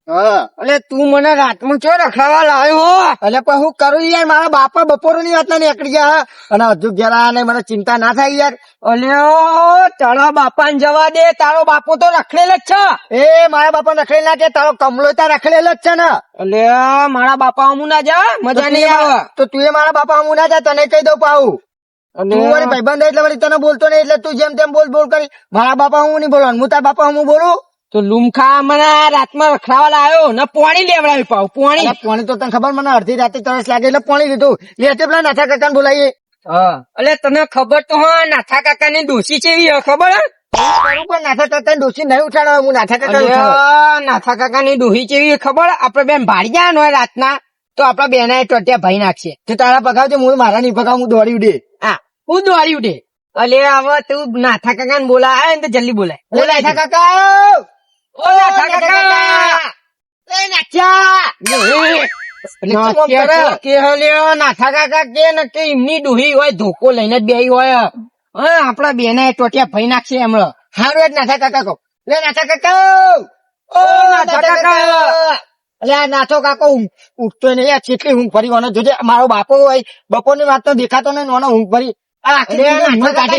એટલે તું મને રાતમાં ચો રખાવા લાવ્યો? એટલે પણ હું કરું યાર, મારા બાપા બપોરની વાત નીકળી ગયા અને હજુ ઘેર આયા ને મને ચિંતા ના થાય યાર. અલ્યો તારા બાપા ને જવા દે, તારો બાપો તો રખડેલ જ છે. એ મારા બાપા રખડેલ ના કે તારો કમલો ત્યાં રખડેલ જ છે ને. એટલે મારા બાપા હમું ના જા, મજા નહીં આવે. તો તું મારા બાપા હમું ના જા, તને કહી દઉં પાવું. તું વળી ભાઈબંધ એટલે વળી તને બોલતો નહીં, એટલે તું જેમ તેમ બોલ કરી. મારા બાપા હું નહીં બોલવાનું, હું તારા બાપા હું બોલું? તો લુમખા મને રાતમાં રખડાવા લાવ્યો ને પાણી લેવડાવી પાવ. પાણી તો તને ખબર, મને અડધી રાતે તરસ લાગે એટલે પાણી લીધું. લે પેલા નાથા કાકા ને બોલાવીએ. એટલે તને ખબર તો હા, નાથા કાકા ની ડોસી ચેવી ખબર? નાથા કાકા ની ડોસી નહીં ઉઠાડવા, હું નાથા કાકા નાથા કાકા ની ડોસી ચેવી ખબર? આપડે બેન ભાડી ગયા હોય રાતના તો આપડા બેના ટોટિયા ભાઈ નાખશે. તો તારા પગાવ છે, હું મારા નહીં પગાવ, હું દોડી ઉડે. હા, હું દોડી ઉડે. અલે હવે તું નાથા કાકા ને બોલાય ને તો જલ્દી બોલાય. નાથા કાકા, ઓ નાથા કાકા, એ નાથા કાકા કે એમની ડોહી હોય ધોકો લઈને જ બેહી હોય. આપડા બેના ટોટિયા ભાઈ નાખશે હમણાં. હારું જ નાથા કાકા કહો. લે નાથા કાકા, ઓ નાથા કાકા. એટલે નાથો કાકો ઉઠતો નહીં, કેટલી ઊંઘ ફરી વાનો જોજે. મારો બાપો હોય બપોરની વાત તો દેખાતો નહીં, નો ઊંઘ ફરી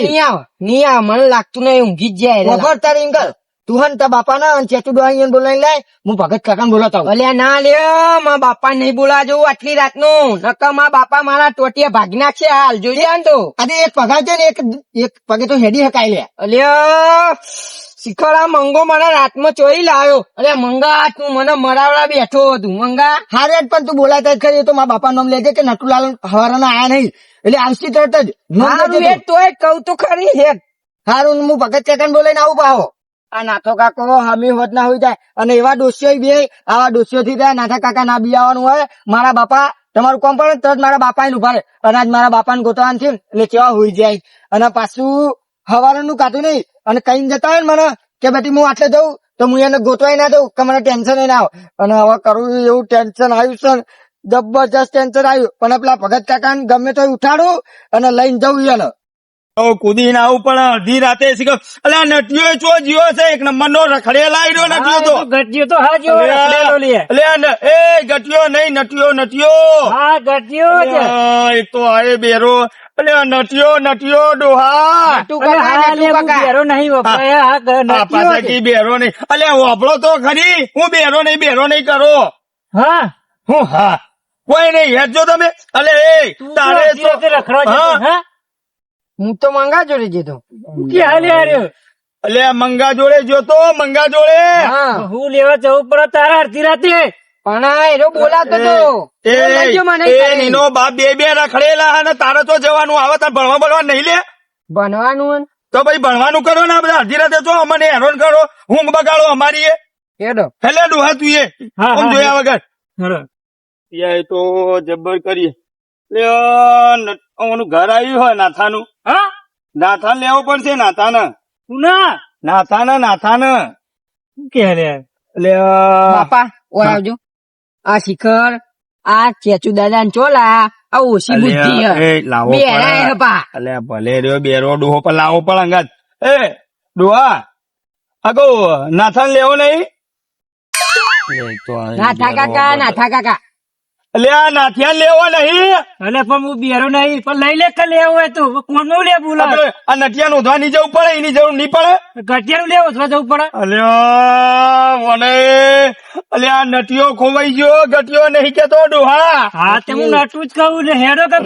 નહીં આવે, મને લાગતું નહીં, ઊંઘી જ જાય. ખબર તારી ઇંગલ તું હન તા બાપા ના ચેતુ ડોહા બોલાવી લાય, હું ભગત કાકા બોલાતા હું. અલ્યા ના લે, મારા બાપા નહીં બોલાજો આટલી રાત નું, નકર મારા બાપા મારા ટોટિયા ભાગી નાખશે. હાલ જોઈ ને તો આજે એક પગાર છે ને, એક પગે તો હેડી હકાઈ લે. અલ્યા શિખરા મંગો મને રાતમાં ચોરી લાવ્યો. અરે મંગા, તું મને મરાવડા બેઠો હતું મંગા. હારે પણ તું બોલાતા જ ખરી, તો મારા બાપા નામ લેજે કે નટુલાલ હવારના આયા નહીં, એટલે આવશે તરત જ. તોય કઉ તો ખરી હે. હારું, હું ભગત કાકા બોલાઈને આવું પાહો. આ નાથો કાકો હમી હોત ના હોય જાય, અને એવા ડોસીઓ બે આવા ડોસીઓ થી જાય. નાથા કાકા ના બિયાવાનું હોય, મારા બાપા તમારું કોમ પડે તરત મારા બાપા ને ઉભા રહે. અને આજ મારા બાપા ને ગોતવાનું છે એટલે કેવા હોઈ જાય. અને પાછું હવારનું કાઢું નહીં અને કઈ જતા હોય ને મને કે બેટી હું આટલે જઉં તો હું એને ગોતવાય ના દઉં કે મને ટેન્શન ના આવે. અને હવે કરું એવું ટેન્શન આવ્યું છે, જબરજસ્ત ટેન્શન આવ્યું. પણ પેલા ભગત કાકા ગમે તો ઉઠાડું અને લઈને જવું એને. કુદીને આવું પણ અડધી રાતે અલ્યા નટિયો ચો જીવો છે, એક નંબર નો રખડેલા આવ્યો નટિયો તો. ગટિયો તો હા જેવો રખડેલો લે. એ ગટિયો નહીં, નટિયો. હા ગટિયો એક તો આયે બેરો. અલ્યા નટિયો ડોહા બેરો નહીં પાછા કી બેરો નહીં. અલ્યા વાપરો તો ખરી, હું બેરો નહીં કરો. હા હું હા કોઈ નહીં હેજો તમે. અલે એ તારે રખડવા હું તો મંગા જોડે જતો. અલ્યા મંગા જોડે જોતો, મંગા જોડે હું લેવા જવું પડે તારા અડધી રાતે. પણ એનો બોલાતો તો એનો બાપ બે રખડેલા અને તારે તો જવાનું આવે, તારે ભણવા નહીં લે. ભણવાનું તો ભાઈ ભણવાનું કરો ને, બધા અડધી રાતે તો અમને હેરાન કરો, ઊંઘ બગાડો અમારી. એટલે ડોહા તું એ જોયા વગર તો જબ્બર કરીએ. ઘર આવ્યું હોય નાથાનું. નાથાન લેવો પડશે. નાથાને કે બાપા ઓર આવજો. આ શિખર આ ચેચુ દાદા ને ચોલા આ ઓછી બુદ્ધિ ભલે રહ્યો બેરો ડોહો પણ લાવો પણ અંગાત. એ ડોહા આગો નાથાન લેવો નહીં. નાથા કાકા અલ્યા નાથિયાન લેવો નહીં. અલે પણ હું બેરો નહીં, પણ લઈ લે કે લેવો હોય તો કોણ નું લે બોલા. આ નટિયા નોંધવા નહીં જવું પડે, એની જરૂર નહીં પડે. ગટિયા નું લેવો જવું પડે. અલ્યા મને અલ્યા નટિયો ખોવાઈ ગયો, ગટિયો નહીં કેતો ડોહા. હા તે હું નટું જ કહું ને હેડો કે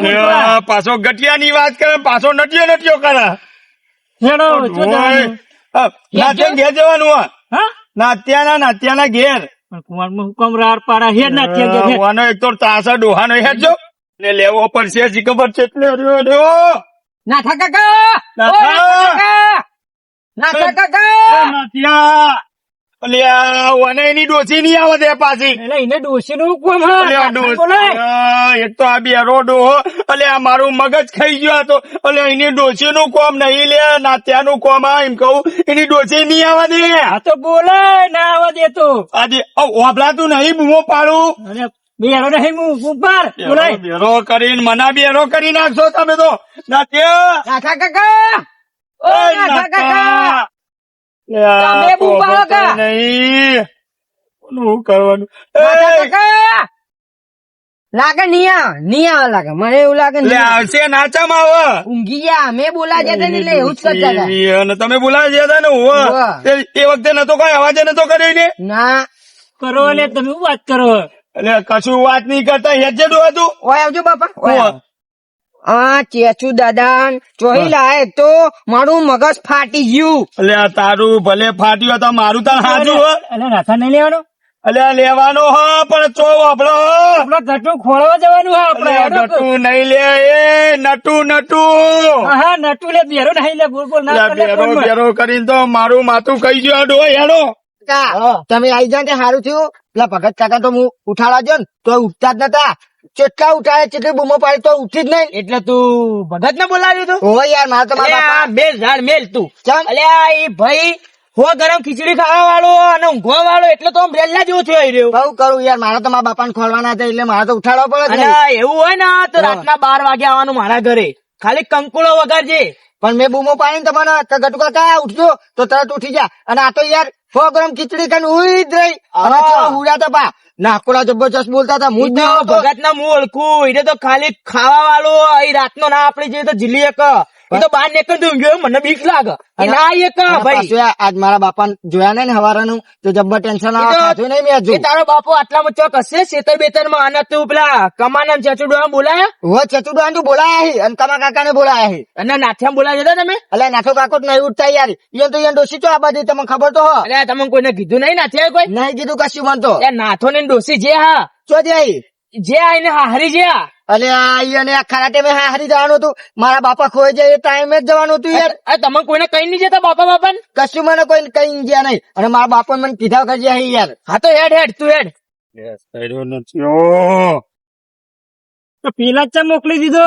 પાછો ગટિયા ની વાત કરે, પાછો નટિયો કરે. હેડો નાથિયા ઘેર જવાનું. નાત્યાના ઘેર હુકમ રાર પાડા હેડ ના એક તો તાસા ડોહાનો હેડજો ને લેવો પડશે. ખબર છે એટલે નાથા કાકા નાથિયા અલ્યા એની ડોસી નહીં આવે દે પાછી. એને ડોસી નું કોમ. એક તો આ બેરો ડોહો અલ્યા મારું મગજ ખાઈ ગયો હતો. અલ્યા એની ડોસી નું કોમ નહીં લે, નાત્યા નું કોમ. એમ કહું એની ડોસી નહીં આવવા દે. આ તો બોલે ના આવવા દે તો આજે વાપરાતું નહીં બૂમો પાડું. બેરો નહીં બોલાય બેરો કરીને મના બેરો કરી નાખશો તમે તો. નાથા કાકા શું કરવાનું નાથા એ, કાકા લાગે નિયા લાગે મને એવું લાગે લે નિયા. આવશે નાચામાં હવે ઊંઘી ગયા અમે બોલા જતા ને એટલે એવું જ કરતા હતા. અને તમે બોલાવી ગયા હતા ને હોવે. એ વખતે નતો કઈ અવાજ નતો કર્યો ને ના કરો એટલે તમે શું વાત કરો એટલે કશું વાત નહીં કરતા હેજે ડો હતું ઓય આવજો બાપા ઓય આવ. આ ચેચુ દાદા ચોહી લાય તો મારું મગજ ફાટી ગયું. એટલે આ તારું ભલે ફાટ્યું હતું મારું તાર હાજુ હ એટલે નાથા નહીં લેવાનો એટલે આ લેવાનો હ પણ ચો આપડો આપડે ગટુ ખોળવા જવાનું હા આપડે નટુ નહીં લે એ નટુ હા નટુ લે બેરો નહીં લે બોલ બોલ ના એટલે કરે બેરો બેરો કરીને તો મારું માથું કઈ ગયું ડો હેડો કાકા, તમે આવી જાઓ તે સારું થયું. પેલા ભગત કાકા તો હું ઉઠાડા જો ને તો ઉઠતા જ નતા. ચેટલા ઉઠાડે ચેટલી બૂમો પાડી તો ઉઠી જ નહીં. એટલે તું ભગત ને બોલાવ્યું તું ઓ યાર મારે તો મારા બાપા મેલ ઝાડ મેલ તું ચમ અલ્યા એ ભાઈ હો ગરમ ખીચડી ખાવા વાળો અને ઊંઘવા વાળો એટલે તો બેલ્લા જેવો થયો એ રહ્યો બહુ કરું યાર મારા તો મારા બાપાને ખોલવાના હતા એટલે મારે તો ઉઠાડવા પડે જ નહીં. અને એવું હોય ને તો હા. રાતના 12 વાગે આવવાનું મારા ઘરે ખાલી કંકુળો વગાડજે પણ મેં બૂમો પાડી ને તમને તો ગટુ કાકા ઉઠજો તો તરત ઉઠી જા. અને આ તો યાર 100 ગ્રામ ખીચડી ખાઈને ઉઈ જ રહી. અને હા. ચો હુડા તો પા નાકોડા જબરજસ્ત બોલતા હતા. હું જ નહીં ભગત ના હું ઓળખું એને તો ખાલી ખાવા વાળો એ રાતનો ના આપડે જઈએ તો જીલી એક એ તો બહાર નીકળતો ઊંઘ્યો મને બીક લાગે એ ના એક ભાઈ આજ મારા બાપા જોયા નહીં ને હવારાનું તો જબ્બર ટેન્શન આવે. ખાધું નહીં મેં હજુ. એ તારો બાપો આટલામાં ચોક હશે શેતર બેતર માં અને તું પેલા કમાના ચચુડો બોલાયા હવે ચતુડાંડુ બોલાયા હી અને કમા કાકા ને બોલાયા હી. અને નાથિયા બોલાયા હતા તમે એટલે નાથો કાકો જ નહીં ઉઠતા યાર. ઈયો તો ઈયો ડોસી ચો આ બાજુ તમને ખબર તો હો. અલ્યા તમે કોઈને કીધું નહીં નાથિયા કોઈ નહીં કીધું કશું મન તો એ નાથો ને ડોસી જે હા ચો જાય. જે આઈને હારી જે અને આ ઈયોને આ ખરા ટાઈમે હારી જવાનું હતું. મારા બાપા ખોઈ જાય એ ટાઈમે જ જવાનું હતું યાર. તમે કોઈને કઈ નહીં જતા બાપા બાપા ને કશું મને કોઈ કઈ ગયા નહીં. અને મારા બાપા મને કીધા કરજે હી યાર. હા તો હેડ હેડ તું હેડ તો પેલા જ મોકલી દીધો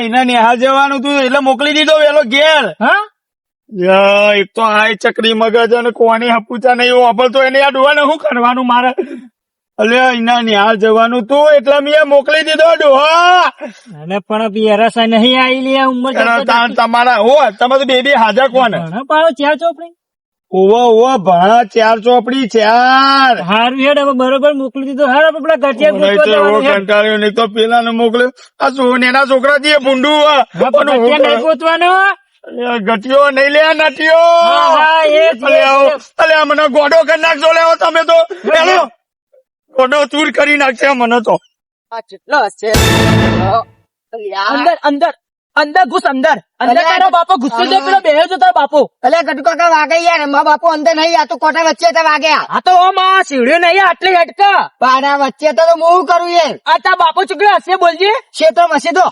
એને નિહાળ જવાનું તું એટલે મોકલી દીધો વેલો ઘેર હા એક તો આ ચકરી મગજ અને કોની હપુચા નહીં વાપરતો એને આ ડોહાને શું કરવાનું મારે અલ્યા એના નિહાળ જવાનું તું એટલે મેં મોકલી દીધો ડોહા અને પણ બિયારસા નહીં આવી લે ઉંમર તમારા હો તમે તો બે હાજર કોને પાડો ચાર ચોપડી ઓવો ભણા 4 ચોપડી 4 હારું હેડ હવે બરોબર મોકલી દીધો હાર આપણે પેલા ગઠિયા નહીં તો એવો કંટાળ્યો નહીં તો પેલા ને મોકલ્યો આ સોનેના છોકરા જે ભૂંડું ગોતવાનો ગટિયો નહીં લે નટિયો હા, એ જ, એ જ. અલે મને ગોડો કરી નાખજો લેવો તમે તો હેલો ગોડો ચૂર કરી નાખશે મને તો આ કેટલો હશે અંદર અંદર અંદર ઘુસ અંદર અંદર અલ્યા, તારો બાપો ગુસ્સો જો પેલો બેહ્યો છે તારો બાપો અલ્યા ગટુ કાકા વાગે યાર. મારા બાપુ અંદર નહીં. આ તો કોટા વચ્ચે હતા વાગ્યા. આ તો ઓમ આ સીડ્યો નહીં આટલી હટકા પાડા વચ્ચે તો હું કરું યાર. આ તારા બાપો ચૂક્યો હશે બોલજે ક્ષેત્ર મસી દો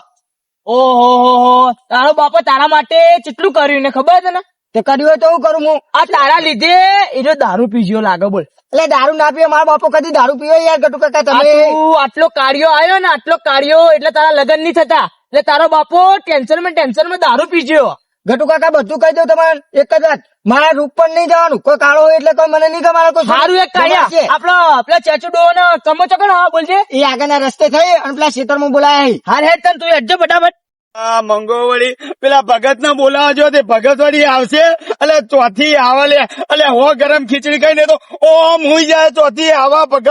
ઓહો તારો બાપો તારા માટે કેટલું કર્યું ને ખબર છે ને તે કર્યું હોય તો હું કરું હું. આ તારા લીધે એનો દારૂ પીજો લાગે બોલ એટલે દારૂ ના પીવે મારા બાપુ કદી દારૂ પીવે યાર ગટુ કાકા આ તમે. તું આટલો કાર્યો આવ્યો ને આટલો કાર્યો એટલે તારા લગ્ન નહીં થતા એટલે તારો બાપો ટેન્શન માં દારૂ પીજો ગટુ કાકા બધું કહી દઉં તમારે એક જ વાત. મારા રૂપ પણ નહીં જવાનું. કોઈ કાળો હોય એટલે કોઈ મને નહીં ગમાડે. કોઈ સારું એક કાયા છે. આપડો પેલા ચેચુડો ને કમો ચકડ હા બોલજે એ આગળના રસ્તે થઈ અને પેલા ખેતરમાં બોલાયા હી. હાર હેડ તન તું હેડજો ફટાફટ આ મંગો વળી પેલા ભગત ને બોલાવા જો તે ભગત વળી આવશે એટલે ચોથી આવે લે એટલે હો ગરમ ખીચડી ખાઈને તો ઓમ હુઈ જાય ચોથી આવા ભગત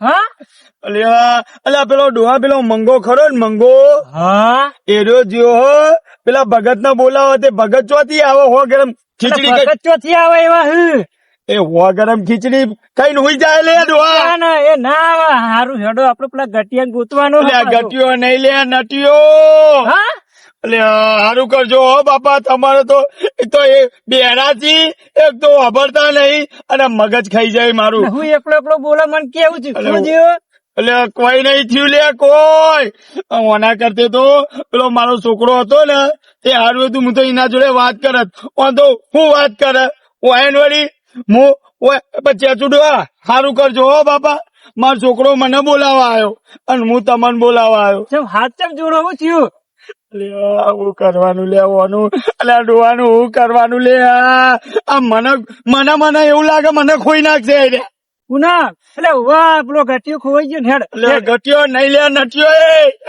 હા અલ્યા પેલો ડોહા પેલો મંગો ખરો ને મંગો હા એરો જ્યો હો પેલા ભગત ને બોલાવો તે ભગત ચોથી આવે હો ગરમ ખીચડી ખાઈ ભગત ચોથી આવે એવા હું એ હો ગરમ ખીચડી ખાઈને હુઈ જાય લે ડોહા ના એ ના આવે હારું હેડો આપડે પેલા ગટિયા ગોતવાનું અલ્યા ગટિયો નહીં લે નટિયો હા એટલે સારું કરજો હો બાપા તમારે તો એક તો એ બેરાથી એક તો વાપરતા નહીં અને મગજ ખાઈ જાય મારું હું એકલો બોલા મને કેવું છે અલે, શું થયું? એટલે કોઈ નહીં થયું લે કોઈ ઓના કરતે તો પેલો મારો છોકરો હતો ને તે હારું હતું હું તો એના જોડે વાત કરત તો હું વાત કરે વાયન વળી હું ચેચુડવા સારું કરજો હો બાપા મારો છોકરો મને બોલાવા આવ્યો અને હું તમને બોલાવા આવ્યો ચમ હાથ ચમ જોડો હું થયું હું કરવાનું લેવાનું એટલે ડોવાનું હું કરવાનું લે આ મને એવું લાગે મને ખોઈ નાખશે એટલે પુના એટલે વાહ પેલો ગટિયો ખોવાઈ ગયો ને હેડ ગટિયો નહીં લે નટિયો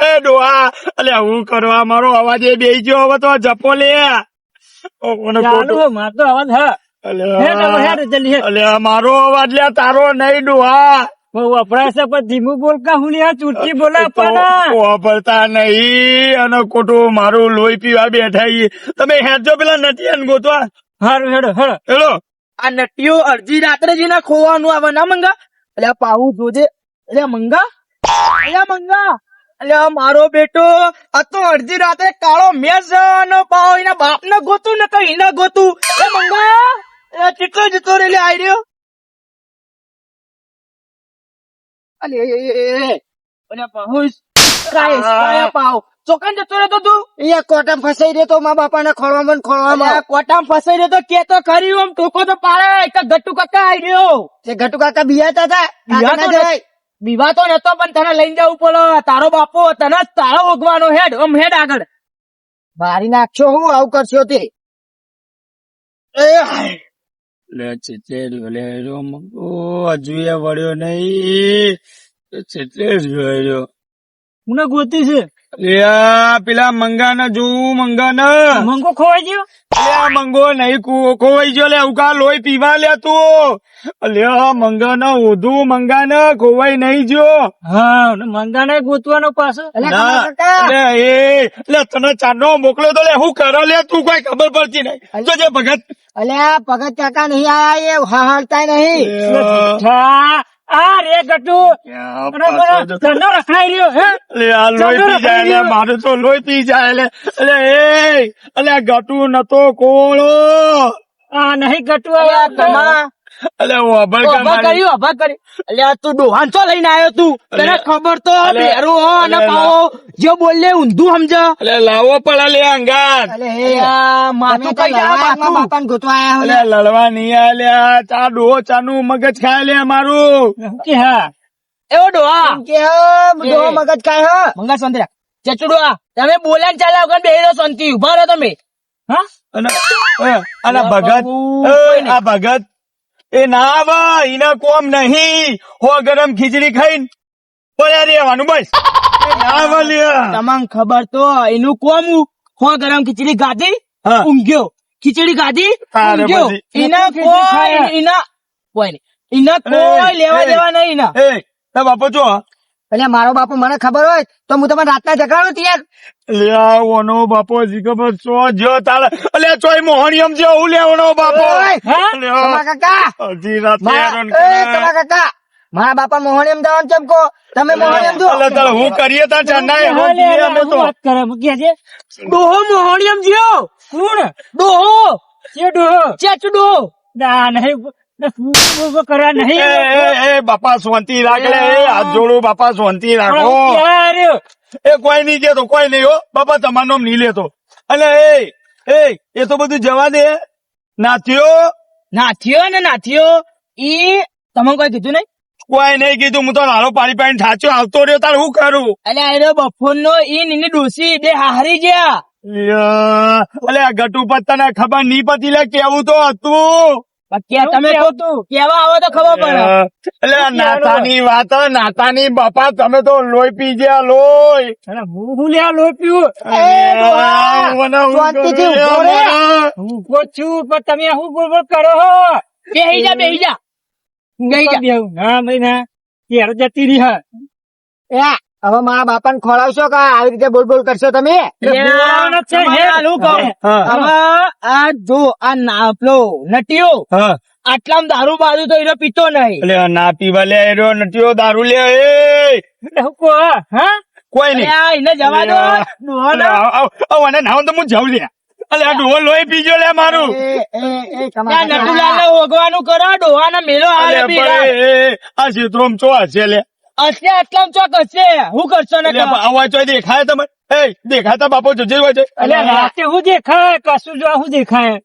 એ ડોહા એટલે હું કરવા મારો અવાજ એ બેસી ગયો હવે તો જપો લે મને ચાલુ ખોટું હો, માર તો અવાજ હા હેડ હવે હેડ જલ્દી હેડ. અલ્યા મારો અવાજ લ્યા તારો નહીં ડોહા બહુ વપરાય છે પણ ધીમું બોલ કા હું લ્યા ચૂરતી બોલા પણ વાપરતા નહીં અને ખોટું મારું લોહી પીવા બેઠા છીએ. તમે હેડજો પેલા નથી એને ગોતવા હારું હેડો હેડો. હેલો આ નટીઓ અડધી રાત્રે જઈને ખોવાનું આવે ના મંગા એટલે પાવું જોજે એટલે મંગા એટલે મારો બેટો આ તો અડધી રાત્રે કાળો મેસ નો પાવ એના બાપ ને ગોતું ને કઈ ના ગોતું એ મંગા કેટલો જતો રે આઈ રહ્યો પાવ ચોકન જતો રહેતો તું અહીંયા કોટમ ફસાઈ રહ્યો તો મા બાપા ને ખોળવામાં કોટામ ફસાઈ રહ્યો તો કે તો ખરી આમ ટોકો તો પાડે એક ગટ્ટુ કાકા આઈ રહ્યો તે ઘટુ કાકા બિયાતા હતા બિયાતો કાકા ના જવાય. વિવાહ તો નતો પણ તને લઈને જવું પડે તારો બાપો તને જ તારો ઓગવાનો હેડ આમ હેડ આગળ મારી નાખશો હું આવું કરશો તે લે ચેચેરી લે હજુ એ વળ્યો નહીં ચેચેરી જોયો હું ગોતી છે પેલા મંગાના જોવું મંગાના મંગો ખોવાઈ ગયો. અલ્યા મંગો નહીં ખોવાઈ ગયો લે ઉકા લોહી પીવા લે તું અલ્યા મંગાના ઓધું મંગાના ખોવાઈ નહીં ગયો હા મંગાને ગોતવાનો પાછો. ના એટલે તને ચાંદો મોકલ્યો તો લે હું કરો લે તું કોઈ ખબર પડતી નહીં જોજે ભગત અલ્યા ભગત કાકા નહીં આયા એ હાલતા નહીં. હા આ રે ગટુ ધંધો રખાઈ રહ્યો હે લે આ લોહી પી જાય લે મારું તો લોહી પી જાય લે અલે ગટુ નતો કોળો આ નહીં ગટુ તમારા અલે વાભળ અભા કરી અલ્યા તું ડોહાન ચો લઈને આવ્યો તું તને ખબર તો બેરો હો અને પાવો જો બોલે ઊંધું સમજ અલે લાવો પડે લે અંગાત અલે હે માથું કઈ જા માથું બાપા ને ગોતવા આયા અલે હોય. લડવા નહીં આલ્યા ચા ડોહો ચાનું મગજ ખાય લે મારું કે હા એવો ડોહા એમ કે ડોહો મગજ ખાય હો. મંગા સંતરા ચચુડો તમે બોલ્યા ને ચાલ્યા વગર બેહી રહો શાંતિ ઉભા રહો તમે હા અને ભગત આ ભગત એ ના આવે એના કોમ નહીં હો ગરમ ખીચડી ખાઈને પડ્યા રહેવાનું બસ એ ના આવે લ્યા. તમને ખબર તો એનું કોમ હો ગરમ ખીચડી ગાધી હા. ઊંઘ્યો ખીચડી ગાધી તારે ઊંઘ્યો પછી. એના કોઈ એના કોઈ નહીં એના કોઈ લેવા દેવા નહીં એના એ તારા બાપો જો અલ્યા મારો બાપુ મને ખબર હોય તો હું તમને રાતના જગાડું યાર. લ્યા ઓનો બાપો જી ખબર છો જો તારે અલ્યા ચોય મોહણીયમ જે હું લેવાનો બાપો ઓય, હા? લ્યા, તમારા કાકા અડધી રાતે હેરાન એ કરે. તમારા કાકા મારા બાપા મોહણીયમ જવાનું ચમકો તમે મોહણીયમ જો અલ્યા તારે હું કરીએ તાર ચાંદા એ હા, હું લે, જીએ અમે હું તો વાત કરે મૂક્યા છે ડોહો મોહણીયમ જ્યો કોણ ડોહો છે ડોહો ચેચડો ના નહીં કરવા નહીં એ બાપા શાંતિ રાખ લે એ હાથ જોડું બાપા શાંતિ રાખો ક્યાં રહ્યો? એ કોઈ નહીં કેતો કોઈ નહીં હો બાપા તમારું નામ નહીં લેતો અને એ તો બધું જવા દે નાથ્યો નાથ્યો ઈ તમને કોઈ કીધું નહીં કોઈ નહીં કીધું હું તો નાનો પાણી પાણી થાચ્યો આવતો રહ્યો તાર હું કરું અલ્યા એનો બફોર નો ઈ નીની ડોસી બે હારી ગયા અલે આ ગટુ પત્તાને ખબર નહીં પતી લે કેવું તો હતું તમે કેવા આવો તો ખબર પડે એટલે નાતાની વાત નાતાની બાપા તમે તો લોહી પી ગયા લોહી અરે હું લે લોહી પીવું શાંતિથી ઊભો રહે. હું કોચ છું પણ તમે શું બોલ કરો હો બેહી જા બેહી જા હા ભાઈ ના ત્યારે જતી રહી હા એ હવે મારા બાપા ને ખોળાવશો કે આવી રીતે બોલ બોલ કરશો તમે. બોલાવાનો છે, તમારે હે? આલું કહું. હા. હવે આ જો આ નાપલો નટીયો હા આટલામાં દારૂ બાજુ તો એનો પીતો નહીં એટલે ના પીવા લે એરો નટીઓ દારૂ લે એ હું કહું, હા કોઈ નહીં અલ્યા, એને જવા દો ડોહાને. અને નાવ તો હું જાઉં લે અલે આ ડોહો લોહી પીજો લે મારું એ ત્યાં તમારા નટુલાલને ઓગવાનું કરો ડોહાને મેલો અલે હાલે બી પણ આ ક્ષેત્રોમાં ચો હશે લે હશે આટલામાં ચોક હશે હું કરશો ને એટલે આવા ચોય દેખાય તમે દેખાતા બાપો જોજે હોય છે અલે રાતે હું દેખાય કશું જો હું દેખાય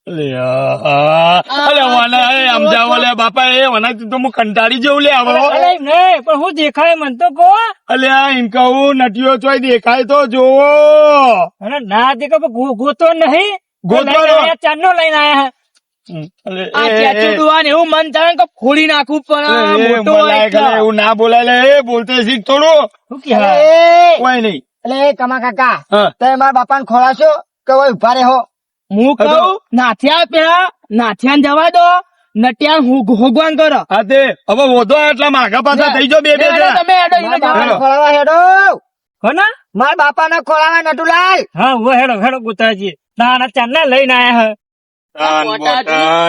અલે વાના એ સમજાવો લે બાપા એ વના તો હું કંટાળી જેવું લે આવો અલે નહીં પણ હું દેખાય મન તો કહો અલે એમ કહું નટીઓ ચોય દેખાય તો જોવો અરે ના દેખો ગોતો નહીં ગોતવાનો? ચાંદનો લઈને આયા આ ચેચું ડોહાને એવું મન થાય ને કે ફોડી નાખવું પણ મોટો હોય એટલે. એવું ના બોલાય લે એ બોલતે શીખ થોડું શું કે કોઈ નહીં એટલે કમા કાકા હા. તમે મારા બાપા ને ખોળાશો કે હોય ઉભા રહો હું કહું નાથિયા પેલા નાથિયા જવા દો નટિયા હોગવાન કરો. હા તે હવે વધો એટલા માગા પાછા થઈ જાઓ બે બે હેડો જણા. તમે હેડો ઈને જવા દો. ખોળાવા હેડો કોના મારા બાપા ના ખોળાવા નટુલાલ. હા હું હેડો હેડો ગુતાજી ના ના ચાંદના લઈને આયા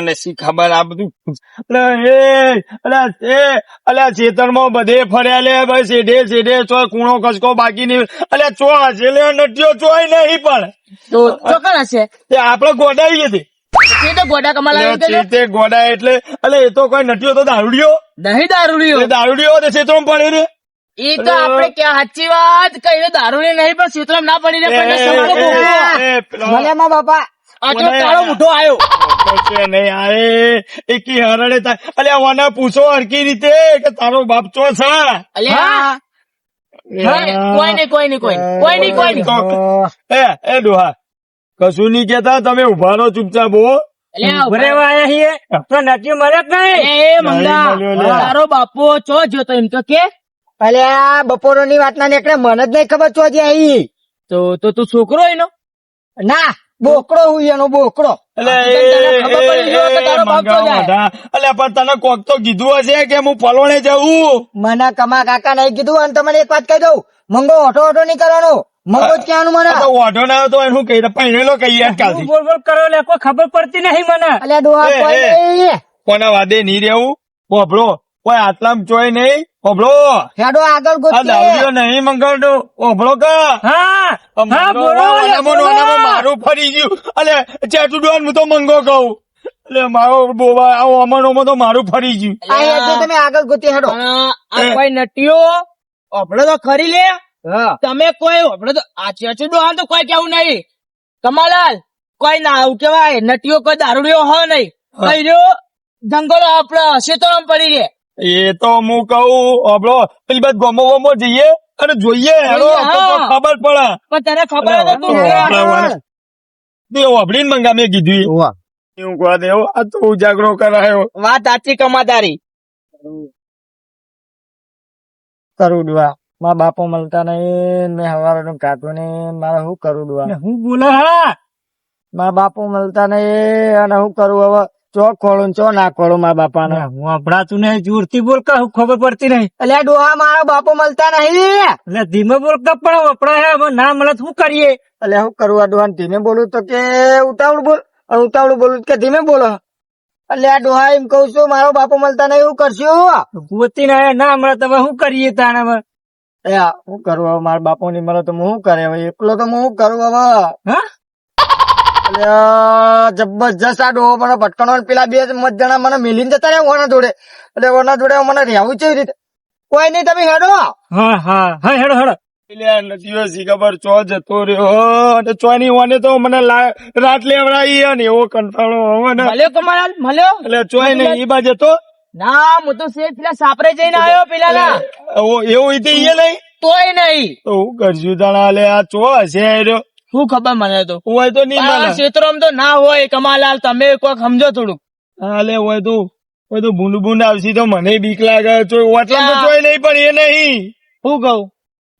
ને શી ખબર આ બધું ખેતરમાં બધે ફર્યા લે બસ શેઢે ચો કૂણો કસકો બાકી નહીં ચો હશે લે નટ્યો ચોય નહીં પણ તો ચોકન હશે તે આપડે ગોડાઈ હતી તે તો ગોડા કમાલા તે ગોડા એટલે એ તો કોઈ નટ્યો તો દારૂડિયો નહીં દારૂડિયો દારૂડિયો તે ખેતરમાં પડે રે એ તો આપણે ક્યાં સાચી વાત કહીને દારૂડી નહીં પણ સૂત્રમાં ના પડી ને પણ સવાલો ભોગવો. ભલે મારા બાપા આ તો તારો મોઢો આવ્યો નહીં આરે એકી હરડે થાય ઓને પૂછો હરકી રીતે કે તારો બાપ ચો છે અલ્યા કોઈ નહીં કોઈ નહીં કોઈ નહીં એ ડોહા કશું નહીં કેતા તમે ઉભા રહો ચૂપચાપ હો બરેવા આયા છીએ તો નટ્યું મળે જ નહીં એ મંગા તારો બાપો ચો જોતો એમ તો કે અલ્યા બપોરો ની વાત ના નીકળે મને જ નહીં ખબર ચોજે આવી. તો તું છોકરો એનો ના બોકડો હું એનો બોકડો. પણ તને કોક તો કીધું હશે કે હું પલોણે જવું મને કમા કાકા નહીં કીધું અને તમને એક વાત કહી દઉં મંગો ઓઠો નહીં કરવાનો મંગો જ કહેવાનું મને. ઓઢો ના તો એનું કહી પહેરેલો કહીએ કાલથી બોલ બોલ કરો લે કોઈ ખબર પડતી નહીં મને અલ્યા ડોહા કોઈ નહીં. કોના વાદે નહીં રહેવું હોભળો કોઈ આટલામ ચોય નહીં હોભળો હેડો આગળ આ ગોતીએ. દાવડીઓ નહીં મંગાવતો હોભળો કા હા હા બોલો મારું ફરી ગયું અલે ચેટુડોન હું તો મંગો કહું એટલે મારો બોવા આવો અમણોમાં તો મારું ફરી ગયું આ હેડજો તમે આગળ ગોતી હેડો. આ કોઈ નટીઓ ઓપડો તો ખરી લે હા તમે કોઈ ઓપડો તો આ ચેચુડો હાલ તો કોઈ કેવું નહીં કમાલાલ કોઈ ના આવું કેવાય નટીઓ કોઈ દારૂડિયો હોય નહીં કઈ રહ્યો જંગલો આપડે ક્ષેત્રમાં પડી રે એ તો હું કહું હોભળો પેલી બાદ ગોમો ગોમો જઈએ અને જોઈએ હેડો તો ખબર પડે પણ તને ખબર હોય તો તું લે. તે હોભળીને મંગા મેં કીધું એવું કહવા દેવો આ તો ઉજાગરો કરાયો વાત સાચી કમાદારી કરું ડુઆ મારા બાપો મળતા નહીં મેં હવારનું કાઢું ને મારે શું કરું ડુઆ. હું બોલો હા મારા બાપો મળતા નહીં અને હું કરું હવે ચો ખોળું ચો ના ખોળું મારા બાપાને. હું અભડાતું નહીં જોરથી બોલ કા હું ખબર પડતી નહીં અલ્યા ડોહા મારા બાપો મળતા નહીં. એટલે ધીમે બોલ કા પણ વપડા હે હવે ના મળે તો શું કરીએ અલ્યા હું કરું આ ડોહા ધીમે બોલું તો કે ઉતાવળું બોલ અને ઉતાવળું બોલું કે ધીમે બોલો. અલ્યા ડોહા એમ કઉ છું મારો બાપો મળતા નહીં એવું કરશું. ગોતી ના ના મળે તો હવે શું કરીએ તાણે હવે અલ્યા હું કરું હવે મારા બાપો ની મળે તો હું શું કરે હવે એકલો તો હું શું કરું હવે. હા અલ્યા જબરજસ્ત આ ડોહો મને ભટકણો ને પેલા બે મત જણા મને મિલીને જતા રહ્યા ઓના જોડે એટલે ઓના જોડે મને રહેવું છે એવી રીતે. કોઈ નહીં તમે હેડો. હા હા હા હેડો હેડો એટલે નથી સી ખબર ચો જતો રહ્યો અને ચોની ઓને તો મને રાત લેવડાવી અને એવો કંટાળો હવે ને મળ્યો કમાલાલ મળ્યો એટલે ચોય નહીં એ બાજુ તો ના હું તો શેઠ પેલા સાપરે જઈને આવ્યો પેલા ના એવું ઈતે ઈ નહીં તોય નહીં તો હું કરશું તાણા લે આ ચો હશે આયરો શું ખબર મને તો હોય તો નહીં આ મને ક્ષેત્રમાં તો ના હોય કમાલાલ તમે કોઈક સમજો થોડુંક હા લે હોય તો બૂંદ બૂંદ આવશે તો મને બીક લાગે ઓટલા તો ચોય નહીં પણ એ નહીં શું કહું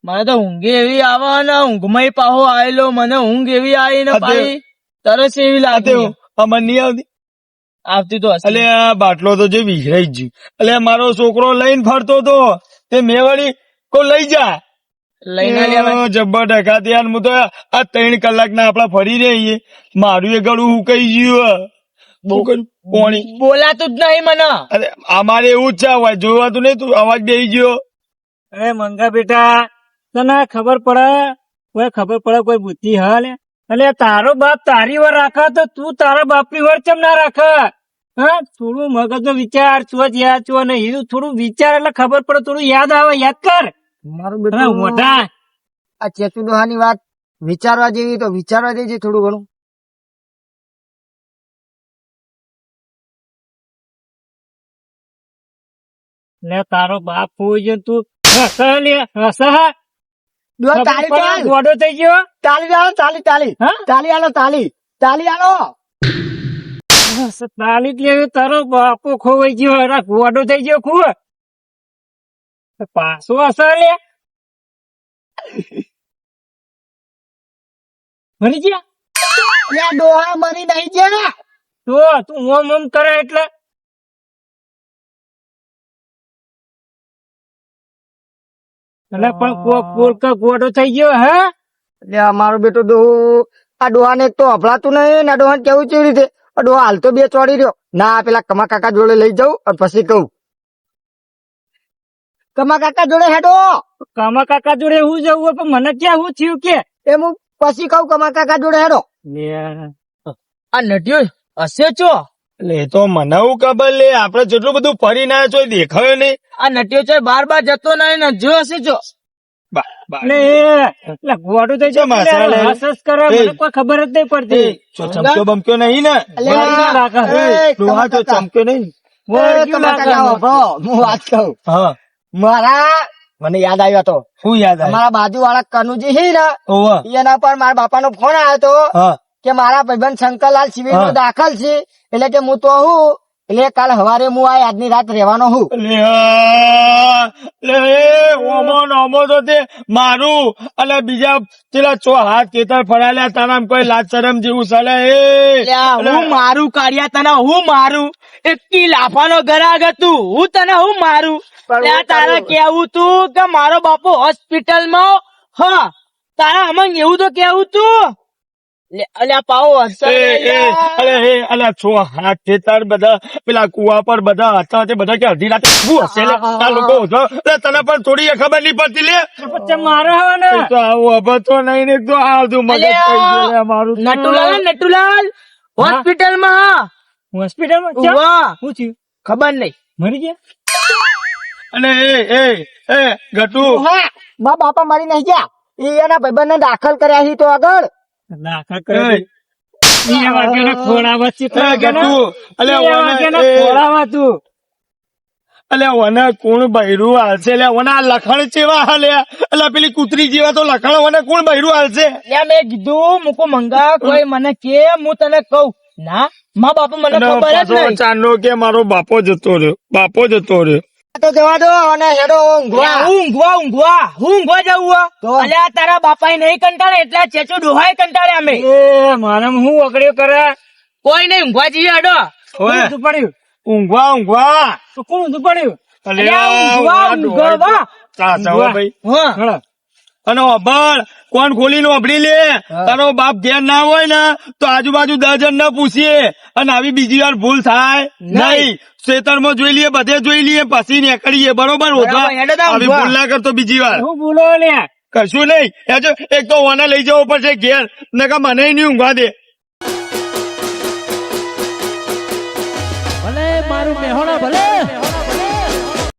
મને તો ઊંઘ એવી આવે ને ઊંઘમાં પાહો આવેલો મને ઊંઘ એવી આવી ને પાછી તરસ એવી લાગતી અમર નહીં આવતી આવતી તો હશે. અલે આ બાટલો તો જે વિખરાઈ ગયું એટલે મારો છોકરો લઈને ફરતો તો તે મેં વળી કો લઈ જા લઈને લેવાય. જબ્બર ડખા ત્યાં હું તો આ 3 કલાક ના આપડા ફરી રહીએ મારું એ ગળું હુકાઈ ગયું પોણી બોલાતું જ નહીં મને અરે અમારે એવું જ છે અવાજ જોવાતું નહીં તું અવાજ બેસી ગયો અરે મંગા બેટા તને ખબર પડે કોઈ ખબર પડે કોઈ બુદ્ધિ હાલ એટલે તારો બાપ તારી વાર રાખે તો તું તારા બાપની વાર કેમ ના રાખે હા થોડું મગજ નો વિચાર ચો જ્યાં ચો ને એવું થોડું વિચાર એટલે ખબર પડે થોડું યાદ આવે યાદ કર મારું હા, બેટું મોટા આ ચેતુ ડોહાની વાત વિચારવા જેવી તો વિચારવા દેજે થોડું ઘણું. ને તારો બાપ હોય છે તું હસ લે હસ હા ડોહા તાળી તો આલ. ગોડો થઈ ગયો તાળી આલો તાળી તાળી હા? તાળી આલો તાળી આલો. તાલી જ લેવી તારો બાપો ખોવાઈ ગયો અરે ગોડો થઈ ગયો ખૂબ પાછો હસ લે મરી ગયા લે ડોહા મરી નહીં ગયા. તો તું ઓમ ઓમ કરે એટલે એટલે પણ કોલકા ગોડો થઈ ગયો હે એટલે અમારો બેટો ડોહો આ ડોહાને એક તો અભળાતું નહીં ને આ ડોહાને કેવું કેવી રીતે આ ડોહા હાલ તો બે ચોડી રહ્યો ના પેલા કમા કાકા જોડે લઈ જાઉં અને પછી કહું કમા કાકા જોડે હેડો કામા કાકા જોડે હું જવું પણ મને ક્યાં હું થયું કે એમ હું પછી કહું કમા કાકા જોડે હેડો આ નટ્યો હશે ચો એટલે એ તો મને હું ખબર લે આપડે જેટલું બધું ફરી ના છો દેખાયો નહીં. આ નટ્યો છે બાર જતો નહીં ને જો હશે ચો એટલે ગોડું થઈ કેમ હસા લે? જાય હસ કરે એ. મને કોઈ ખબર જ નહીં પડતી ચમક્યો બમક્યો નહીં ને એ, ડોહા તો કમા કાકા. ચમક્યો નહીં. એ, કમા કાકા ઉભો. હું વાત કહું હા મારા મને યાદ આવ્યો હતો શું યાદ આવે? અમારા બાજુ વાળા કનુજી હી ને ઓવા. એના પર મારા બાપાનો ફોન આવ્યો હતો હા કે મારા ભાઈબંધ શંકરલાલ સિવિલ હા. માં દાખલ છે એટલે કે હું તો હું એટલે કાલ સવારે હું આ આજની રાત રહેવાનો હું ઓમો નોમો તો તે મારું અને બીજા પેલા ચો હાથ કેતર ફરાયેલા તારા કોઈ લાજ શરમ જેવું ચાલે હું મારું કાઢ્યા તને હું મારું એકી લાફાનો ગરાગ હતું હું તને હું મારું લ્યા, તારા કેવું તું કે મારો બાપુ હોસ્પિટલ માં હા તારા અમન એવું તો કેવું તું અલ્યા પાવો છો હાથ ખેતર બધા પેલા કુવા પર બધા હતા તે બધા કે અડધી રાતે શું હશે લે? આ લોકો ઉઠો. લે, તને પણ થોડી ખબર નહીં પડતી લે પછી મારે હવે ને એક તો આવું અબતો નહીં ને એક તો આવતું મગજ થઈ ગયું લે મારું. નટુલાલ હોસ્પિટલ માં હોસ્પિટલમાં ઉવ્વ. શું થયું ખબર નહીં મરી ગયા અને એ ગટુ હા મારા બાપા મારી નહીં ગયા એના ભાઈબંધ ને દાખલ કર્યા છે તો આગળ દાખલ એ, કરે એ વાગ્યાના ખોળાવા ચિત્ર એ ગટુ અલે ખોળાવા તું અલે ઓને કોણ બૈરું હાલશે લે ઓને આ લખણ ચેવા હાલે અલે પેલી કૂતરી જેવા તો લખણ ઓને કોણ બૈરું હાલશે લ્યા, મેં કીધું મૂકો મંગા કોઈ મને કે હું તને કહું ના મા બાપા મને અને ખબર જ પાછો નહીં ચાંદો કે મારો બાપો જતો રહ્યો તો જવા દો અને હેડો લ્યા, ઊંઘવા હું ઊંઘવા જવું તો? અલ્યા તારા બાપા નહીં કંટાળે એટલે આ ચેચો ડોહાય કંટાળે અમે એ મારા હું અકડ્યો કરે કોઈ નહીં ઊંઘવા જઈએ અડો ઓય ઊંધું પડ્યું ઊંઘવા તો કોણ ઊંધું પડ્યું અલે અલ્યા, ઊંઘવા. ભાઈ હા હળો. અને અભણ કોણ ખોલીને અભડી લે તારો બાપ ઘેર ના હોય ને તો આજુબાજુ 10 જણ ના પૂછીએ અને આવી બીજી વાર ભૂલ થાય નહીં ખેતરમાં જોઈ લઈએ બધે જોઈ લઈએ પછી નીકળીએ બરોબર હોતા હેડો તા આવી ઊંઘવા. ભૂલ ના કરતો બીજી વાર હું બોલો લે કશું નહીં એક તો ઓને લઈ જવો પડશે ઘેર નકા મને નહીં ઊંઘવા દે ભલે મારું મેહોણા ભલે